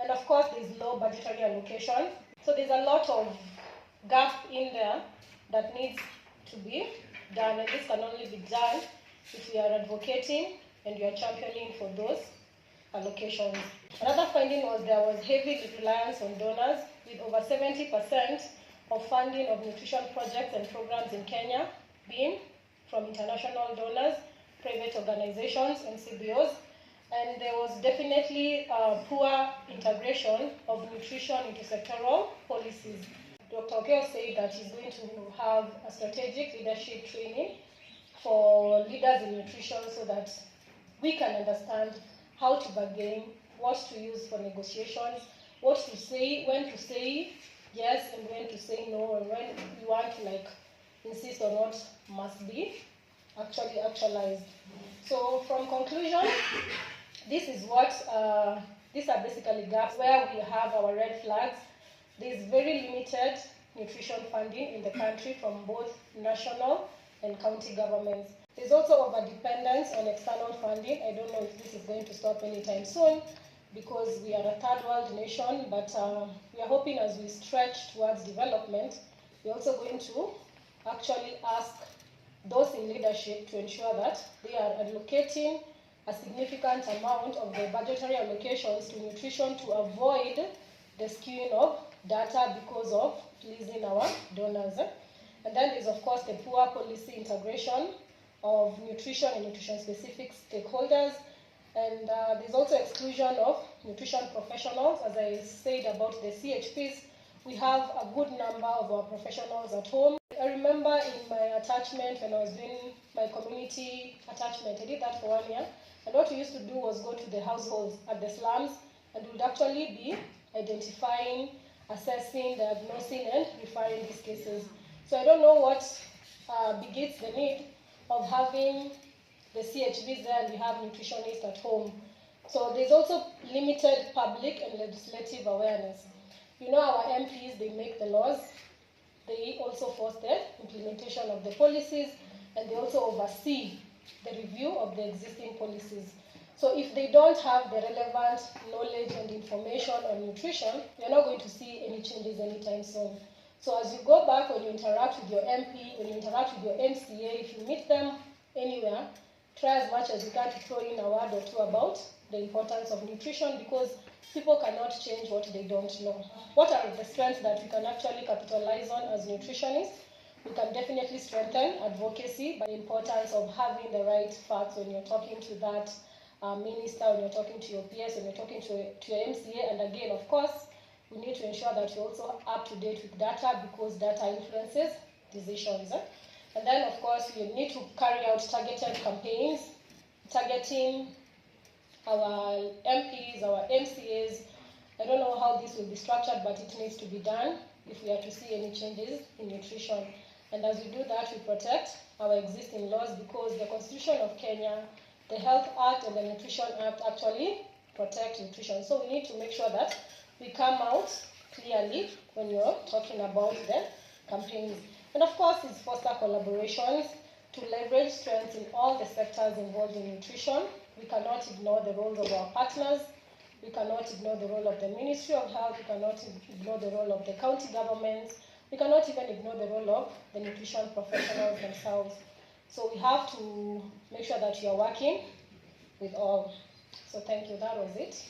And of course, there's low budgetary allocation. So there's a lot of gap in there that needs to be done, and this can only be done if we are advocating and we are championing for those allocations. Another finding was there was heavy reliance on donors, with over 70% of funding of nutrition projects and programs in Kenya being from international donors, private organizations, and CBOs. And there was definitely poor integration of nutrition into sectoral policies. Dr. Okeo said that he's going to have a strategic leadership training for leaders in nutrition so that we can understand how to bargain, what to use for negotiations, what to say, when to say yes and when to say no, and when you want to insist on what must be actualized. So from conclusion, this is what, these are basically gaps where we have our red flags. There's very limited nutrition funding in the country from both national and county governments. There's also over-dependence on external funding. I don't know if this is going to stop anytime soon because we are a third world nation, but we are hoping as we stretch towards development, we're also going to actually ask those in leadership to ensure that they are allocating a significant amount of the budgetary allocations to nutrition to avoid the skewing of data because of pleasing our donors. And then there's, of course, the poor policy integration of nutrition and nutrition-specific stakeholders. And there's also exclusion of nutrition professionals. As I said about the CHPs, we have a good number of our professionals at home. I remember in my attachment, when I was doing my community attachment, I did that for 1 year. And what we used to do was go to the households at the slums and would actually be identifying, assessing, diagnosing, and referring these cases. So I don't know what begets the need of having the CHVs there and we have nutritionists at home. So there's also limited public and legislative awareness. You know, our MPs, they make the laws. They also force the implementation of the policies, and they also oversee the review of the existing policies. So if they don't have the relevant knowledge and information on nutrition, you're not going to see any changes anytime soon. So as you go back, when you interact with your MP, when you interact with your MCA, if you meet them anywhere, try as much as you can to throw in a word or two about the importance of nutrition, because people cannot change what they don't know. What are the strengths that we can actually capitalize on as nutritionists? We can definitely strengthen advocacy by the importance of having the right facts when you're talking to that minister, when you're talking to your PS, when you're talking to your MCA. And again, of course, we need to ensure that you're also up to date with data, because data influences decisions. And then, of course, we need to carry out targeted campaigns, targeting our MPs, our MCAs. I don't know how this will be structured, but it needs to be done if we are to see any changes in nutrition. And as we do that, we protect our existing laws, because the Constitution of Kenya, the Health Act, and the Nutrition Act actually protect nutrition. So we need to make sure that we come out clearly when you're talking about the campaigns. And of course, it's foster collaborations to leverage strengths in all the sectors involved in nutrition. We cannot ignore the roles of our partners. We cannot ignore the role of the Ministry of Health. We cannot ignore the role of the county governments. We cannot even ignore the role of the nutrition professionals themselves. So we have to make sure that we are working with all. So thank you. That was it.